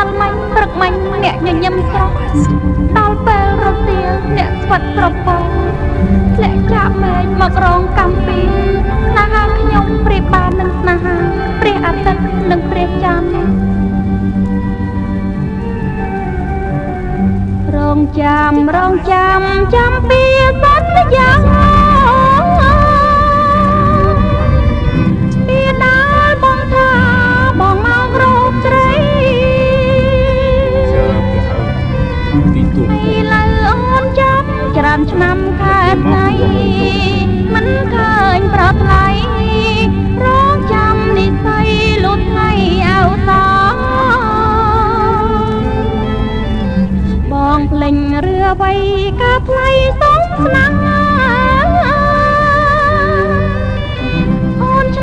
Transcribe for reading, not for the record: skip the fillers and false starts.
ល់មាញ់ព្រឹកមាញ់អ្នកញញឹមស្រស់ដល់ពេលរសៀលអ្នកស្វិតត្រពោធ្លាក់ចាក់មែកមករងកម្មពីស្នេហាខ្ញុំប្រៀបបាននឹងស្នេហាព្រះអាទិត្យនិងព្រះច័ន្ទរងចាំចាំពីសន្យាពីណាបងថាបងមករកស្រីពីលើអូនចាប់ច្រើនឆ្នាំខែថ្ងៃមិនឃើញប្រថ្លៃរងចាំនិស័យលុតថ្ងៃអៅសបងភ្លេញរឿអ្វីកាថ្លៃសងស្នា